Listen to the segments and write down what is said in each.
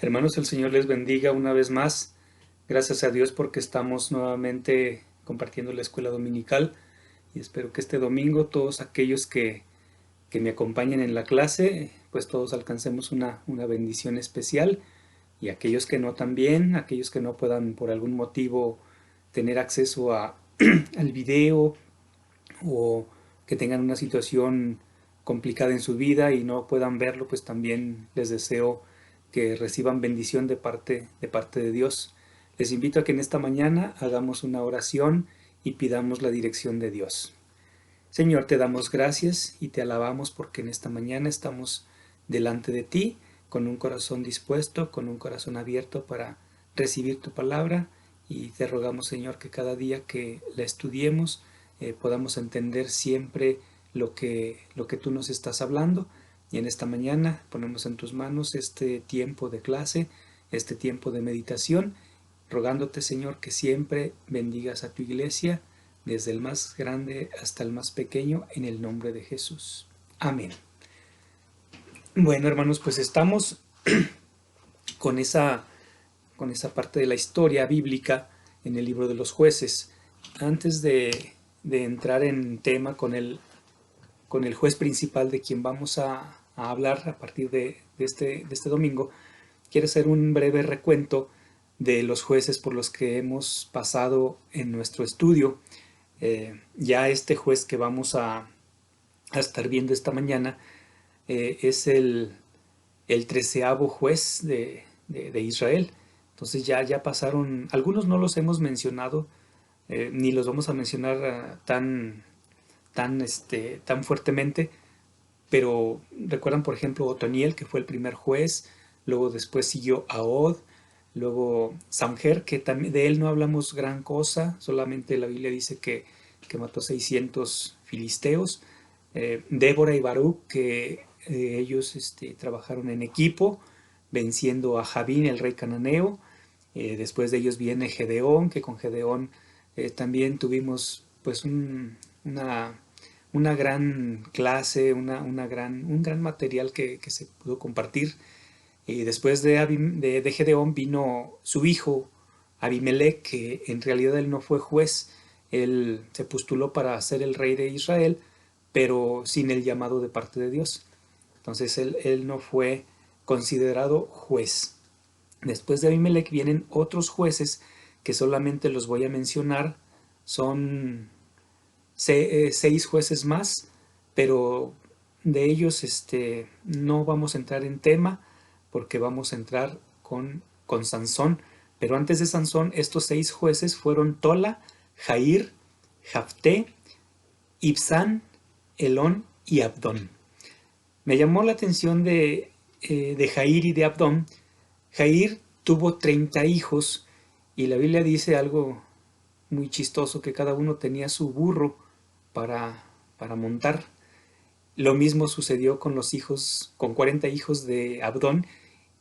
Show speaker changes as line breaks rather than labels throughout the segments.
Hermanos, el Señor les bendiga una vez más. Gracias a Dios porque estamos nuevamente compartiendo la escuela dominical y espero que este domingo todos aquellos que me acompañen en la clase, pues todos alcancemos una bendición especial y aquellos que no también, aquellos que no puedan por algún motivo tener acceso al video o que tengan una situación complicada en su vida y no puedan verlo, pues también les deseo que reciban bendición de parte de Dios. Les invito a que en esta mañana hagamos una oración y pidamos la dirección de Dios. Señor, te damos gracias y te alabamos porque en esta mañana estamos delante de ti con un corazón dispuesto, con un corazón abierto para recibir tu palabra y te rogamos, Señor, que cada día que la estudiemos podamos entender siempre lo que tú nos estás hablando. Y en esta mañana ponemos en tus manos este tiempo de clase, este tiempo de meditación, rogándote, Señor, que siempre bendigas a tu iglesia, desde el más grande hasta el más pequeño, en el nombre de Jesús. Amén. Bueno, hermanos, pues estamos con esa, con esa parte de la historia bíblica en el libro de los jueces. Antes de entrar en tema con el juez principal de quien vamos a hablar a partir de este domingo, quiero hacer un breve recuento de los jueces por los que hemos pasado en nuestro estudio. Ya este juez que vamos a estar viendo esta mañana es el 13º juez de Israel. Entonces ya pasaron, algunos no los hemos mencionado, ni los vamos a mencionar tan fuertemente, pero recuerdan, por ejemplo, Otoniel, que fue el primer juez, luego después siguió Ahod, luego Samjer, que también de él no hablamos gran cosa, solamente la Biblia dice que mató 600 filisteos. Débora y Baruch, que ellos trabajaron en equipo, venciendo a Jabín, el rey cananeo. Después de ellos viene Gedeón, que con Gedeón también tuvimos pues una gran clase, un gran material que se pudo compartir. Y después de Gedeón vino su hijo Abimelech, que en realidad él no fue juez, él se postuló para ser el rey de Israel, pero sin el llamado de parte de Dios. Entonces él no fue considerado juez. Después de Abimelech vienen otros jueces que solamente los voy a mencionar, son 6 jueces más, pero de ellos no vamos a entrar en tema porque vamos a entrar con Sansón. Pero antes de Sansón, estos 6 jueces fueron Tola, Jair, Jafté, Ibsán, Elón y Abdón. Me llamó la atención de Jair y de Abdón. Jair tuvo 30 hijos y la Biblia dice algo muy chistoso, que cada uno tenía su burro para montar. Lo mismo sucedió con los hijos, con 40 hijos de Abdón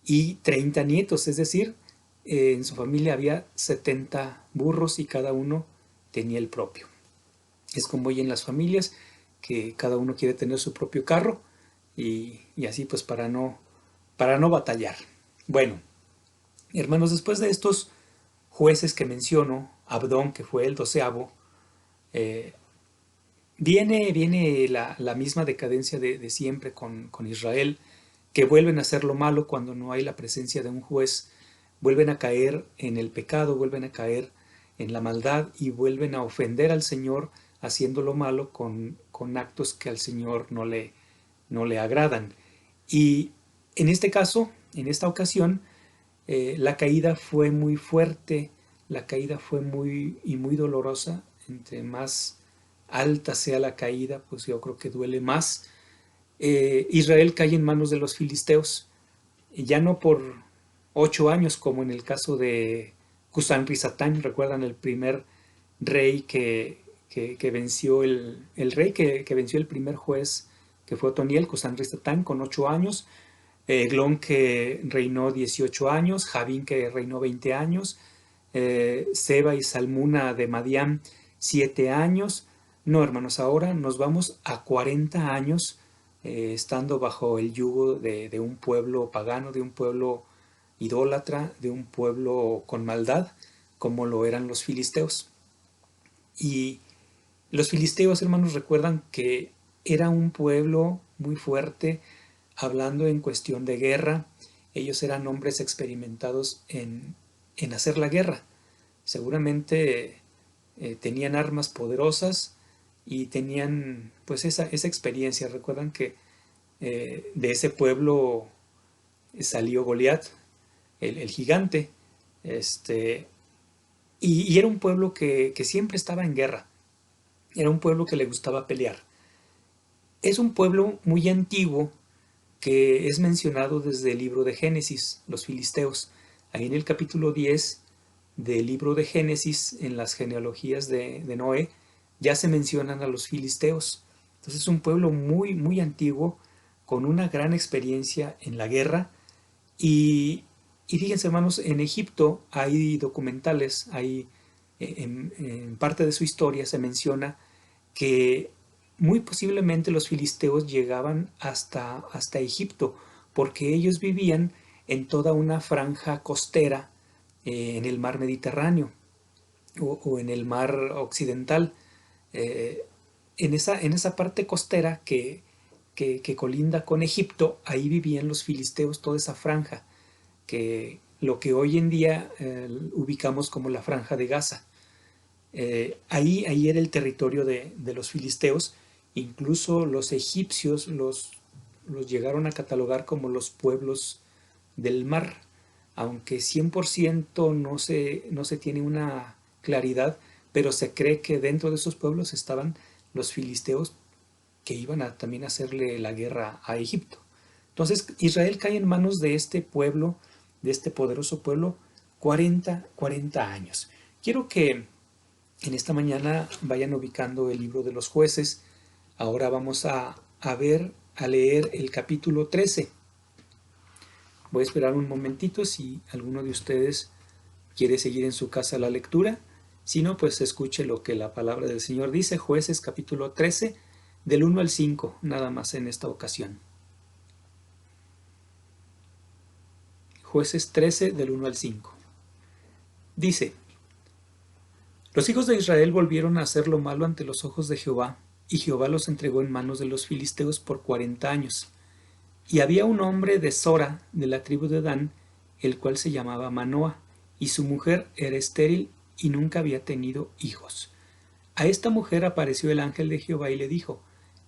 y 30 nietos, es decir, en su familia había 70 burros y cada uno tenía el propio. Es como hoy en las familias, que cada uno quiere tener su propio carro y así pues para no batallar. Bueno, hermanos, después de estos jueces que menciono, Abdón, que fue el 12º, viene la misma decadencia de siempre con Israel, que vuelven a hacer lo malo cuando no hay la presencia de un juez, vuelven a caer en el pecado, vuelven a caer en la maldad y vuelven a ofender al Señor haciendo lo malo con actos que al Señor no le agradan. Y en este caso, en esta ocasión, la caída fue muy fuerte, la caída fue muy dolorosa. Entre más alta sea la caída, pues yo creo que duele más. Israel cae en manos de los filisteos, ya no por 8 años como en el caso de Cusán Risatán. Recuerdan el primer rey que venció el rey que venció el primer juez, que fue Otoniel, Cusán Risatán, con 8 años. Eglón, que reinó 18 años, Jabín, que reinó 20 años, Seba y Salmuna de Madián, 7 años. No, hermanos, ahora nos vamos a 40 años estando bajo el yugo de un pueblo pagano, de un pueblo idólatra, de un pueblo con maldad, como lo eran los filisteos. Y los filisteos, hermanos, recuerdan que era un pueblo muy fuerte, hablando en cuestión de guerra. Ellos eran hombres experimentados en hacer la guerra. Seguramente tenían armas poderosas y tenían pues esa experiencia. Recuerdan que de ese pueblo salió Goliat, el gigante, este, y era un pueblo que siempre estaba en guerra. Era un pueblo que le gustaba pelear. Es un pueblo muy antiguo que es mencionado desde el libro de Génesis, los filisteos. Ahí en el capítulo 10 del libro de Génesis, en las genealogías de Noé, ya se mencionan a los filisteos. Entonces es un pueblo muy, muy antiguo, con una gran experiencia en la guerra. Y fíjense, hermanos, en Egipto hay documentales, hay, en parte de su historia se menciona que muy posiblemente los filisteos llegaban hasta Egipto, porque ellos vivían en toda una franja costera en el mar Mediterráneo o en el mar occidental. Eh, en esa parte costera que colinda con Egipto, ahí vivían los filisteos, toda esa franja, que lo que hoy en día ubicamos como la franja de Gaza. Ahí era el territorio de los filisteos. Incluso los egipcios los llegaron a catalogar como los pueblos del mar, aunque 100% no se tiene una claridad, pero se cree que dentro de esos pueblos estaban los filisteos que iban a también hacerle la guerra a Egipto. Entonces Israel cae en manos de este pueblo, de este poderoso pueblo, 40 años. Quiero que en esta mañana vayan ubicando el libro de los jueces. Ahora vamos a leer el capítulo 13. Voy a esperar un momentito si alguno de ustedes quiere seguir en su casa la lectura. Si no, pues escuche lo que la palabra del Señor dice. Jueces capítulo 13, del 1 al 5, nada más en esta ocasión. Jueces 13, del 1 al 5. Dice: Los hijos de Israel volvieron a hacer lo malo ante los ojos de Jehová, y Jehová los entregó en manos de los filisteos por 40 años. Y había un hombre de Sora, de la tribu de Dan, el cual se llamaba Manoa, y su mujer era estéril y nunca había tenido hijos. A esta mujer apareció el ángel de Jehová y le dijo: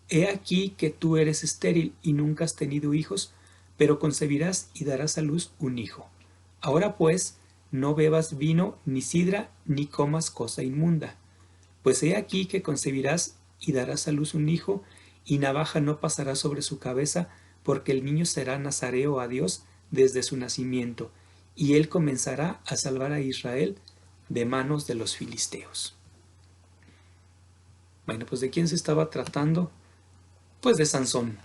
He aquí que tú eres estéril y nunca has tenido hijos, pero concebirás y darás a luz un hijo. Ahora pues, no bebas vino ni sidra, ni comas cosa inmunda. Pues he aquí que concebirás y darás a luz un hijo, y navaja no pasará sobre su cabeza, porque el niño será nazareo a Dios desde su nacimiento, y él comenzará a salvar a Israel de manos de los filisteos. Bueno, pues ¿de quién se estaba tratando? Pues de Sansón,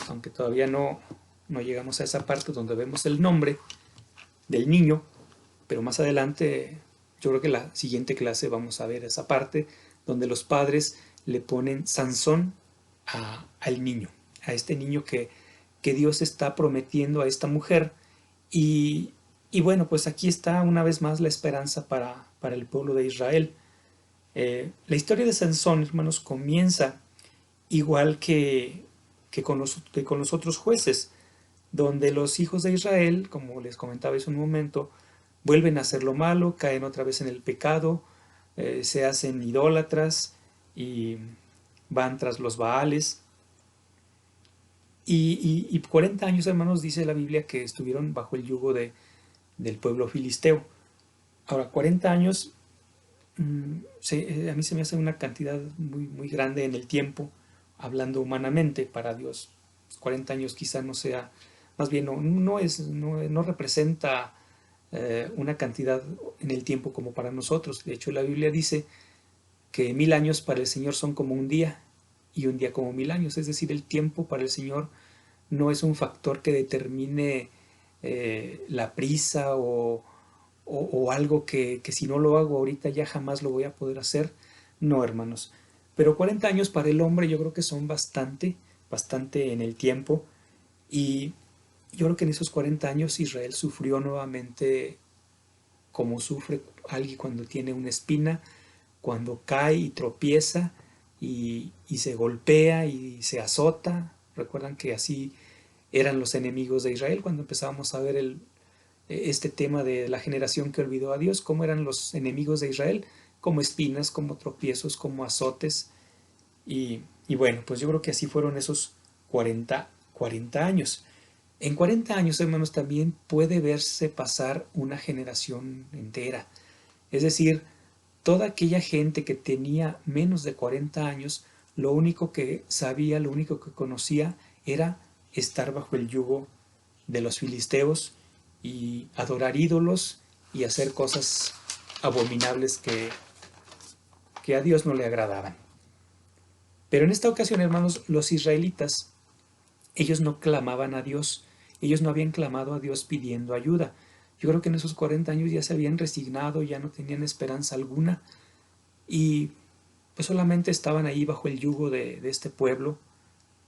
aunque todavía no llegamos a esa parte donde vemos el nombre del niño, pero más adelante, yo creo que la siguiente clase vamos a ver esa parte donde los padres le ponen Sansón al niño, a este niño que Dios está prometiendo a esta mujer. Y bueno, pues aquí está una vez más la esperanza para el pueblo de Israel. La historia de Sansón, hermanos, comienza igual que con los otros jueces, donde los hijos de Israel, como les comentaba hace un momento, vuelven a hacer lo malo, caen otra vez en el pecado, se hacen idólatras y van tras los Baales. Y 40 años, hermanos, dice la Biblia que estuvieron bajo el yugo del pueblo filisteo. Ahora, 40 años, a mí se me hace una cantidad muy, muy grande en el tiempo, hablando humanamente para Dios. 40 años quizá no sea, más bien no representa una cantidad en el tiempo como para nosotros. De hecho, la Biblia dice que 1000 años para el Señor son como un día y un día como 1000 años. Es decir, el tiempo para el Señor no es un factor que determine la prisa o algo que si no lo hago ahorita ya jamás lo voy a poder hacer. No, hermanos. Pero 40 años para el hombre yo creo que son bastante en el tiempo. Y Yo creo que en esos 40 años Israel sufrió nuevamente como sufre alguien cuando tiene una espina, cuando cae y tropieza y se golpea y se azota. Recuerdan que así eran los enemigos de Israel cuando empezábamos a ver este tema de la generación que olvidó a Dios, cómo eran los enemigos de Israel, como espinas, como tropiezos, como azotes. Y bueno, pues yo creo que así fueron esos 40 años. En 40 años, hermanos, también puede verse pasar una generación entera. Es decir, toda aquella gente que tenía menos de 40 años, lo único que sabía, lo único que conocía era estar bajo el yugo de los filisteos y adorar ídolos y hacer cosas abominables que a Dios no le agradaban. Pero en esta ocasión, hermanos, los israelitas, ellos no clamaban a Dios, ellos no habían clamado a Dios pidiendo ayuda. Yo creo que en esos 40 años ya se habían resignado, ya no tenían esperanza alguna y pues solamente estaban ahí bajo el yugo de este pueblo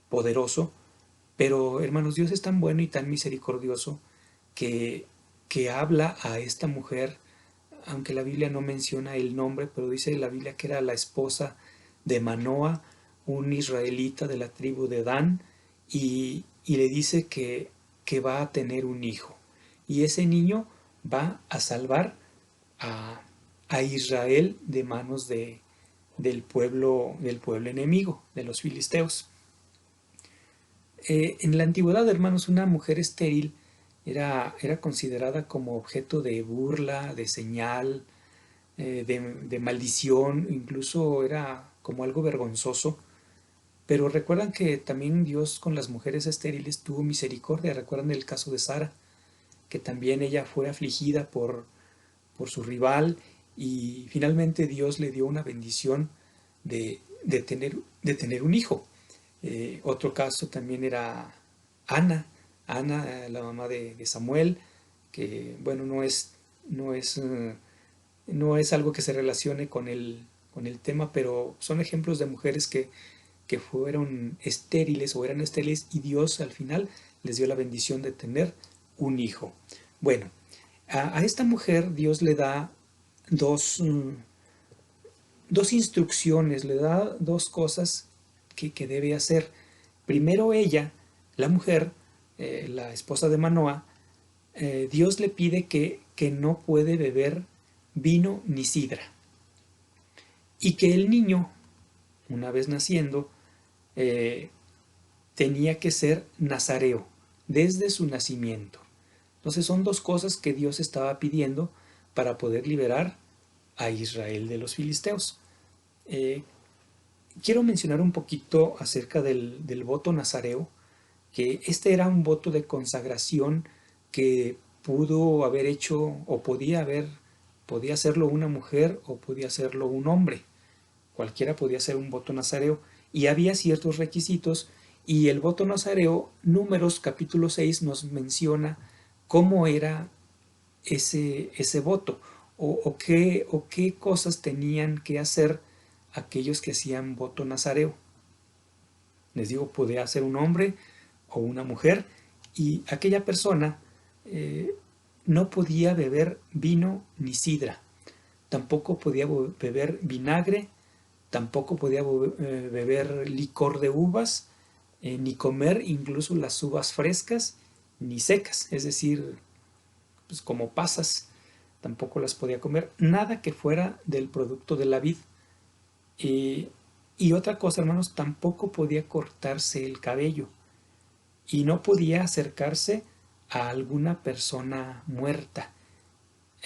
poderoso. Pero hermanos, Dios es tan bueno y tan misericordioso que, que habla a esta mujer, aunque la Biblia no menciona el nombre, pero dice la Biblia que era la esposa de Manoa, un israelita de la tribu de Dan, y le dice que va a tener un hijo. Y ese niño va a salvar a, a Israel de manos del pueblo enemigo, de los filisteos. En la antigüedad, hermanos, una mujer estéril era considerada como objeto de burla, de señal, de maldición, incluso era como algo vergonzoso. Pero recuerdan que también Dios con las mujeres estériles tuvo misericordia. Recuerdan el caso de Sara, que también ella fue afligida por su rival y finalmente Dios le dio una bendición de tener un hijo. Otro caso también era Ana, la mamá de Samuel, que bueno, no es algo que se relacione con el tema, pero son ejemplos de mujeres que fueron estériles o eran estériles y Dios al final les dio la bendición de tener un hijo. Bueno, a esta mujer Dios le da dos, dos instrucciones, le da dos cosas que debe hacer. Primero ella, la mujer, la esposa de Manoa, Dios le pide que no puede beber vino ni sidra y que el niño, una vez naciendo, eh, tenía que ser nazareo desde su nacimiento. Entonces son dos cosas que Dios estaba pidiendo para poder liberar a Israel de los filisteos. Eh, Quiero mencionar un poquito acerca del voto nazareo, que este era un voto de consagración que pudo haber hecho o podía hacerlo una mujer o podía hacerlo un hombre. Cualquiera podía hacer un voto nazareo y había ciertos requisitos y el voto nazareo, Números capítulo 6 nos menciona cómo era ese voto o qué cosas tenían que hacer aquellos que hacían voto nazareo. Les digo, podía ser un hombre o una mujer y aquella persona no podía beber vino ni sidra, tampoco podía beber vinagre, tampoco podía beber licor de uvas, ni comer incluso las uvas frescas ni secas, es decir, pues como pasas, tampoco las podía comer, nada que fuera del producto de la vid. Eh, y otra cosa, hermanos, tampoco podía cortarse el cabello y no podía acercarse a alguna persona muerta,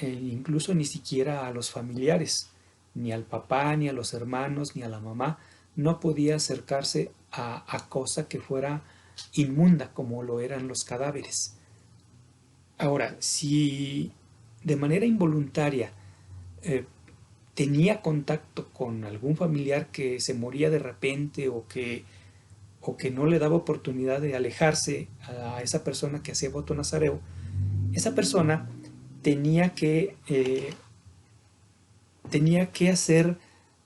incluso ni siquiera a los familiares, ni al papá, ni a los hermanos, ni a la mamá, no podía acercarse a cosa que fuera inmunda como lo eran los cadáveres. Ahora, si de manera involuntaria eh, tenía contacto con algún familiar que se moría de repente o que no le daba oportunidad de alejarse a esa persona que hacía voto nazareo, esa persona tenía tenía que hacer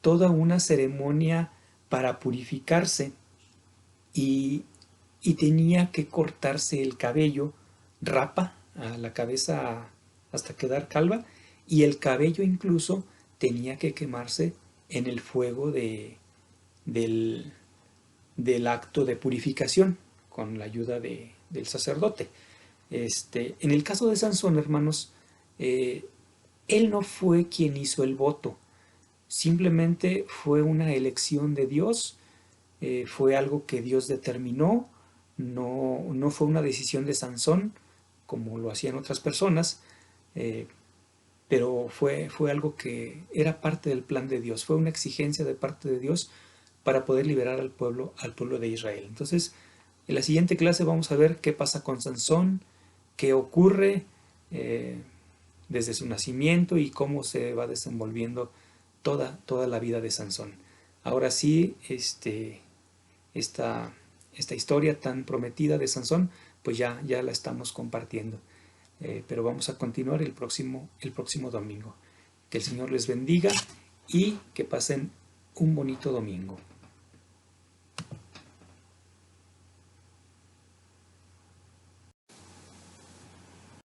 toda una ceremonia para purificarse y, y tenía que cortarse el cabello, rapa a la cabeza hasta quedar calva, y el cabello incluso tenía que quemarse en el fuego del, del acto de purificación con la ayuda del sacerdote. En el caso de Sansón, hermanos, él no fue quien hizo el voto, simplemente fue una elección de Dios, fue algo que Dios determinó, no fue una decisión de Sansón como lo hacían otras personas, eh, pero fue algo que era parte del plan de Dios, fue una exigencia de parte de Dios para poder liberar al pueblo de Israel. Entonces, en la siguiente clase vamos a ver qué pasa con Sansón, qué ocurre desde su nacimiento y cómo se va desenvolviendo toda la vida de Sansón. Ahora sí, esta historia tan prometida de Sansón, pues ya la estamos compartiendo. Pero vamos a continuar el próximo domingo. Que el Señor les bendiga y que pasen un bonito domingo.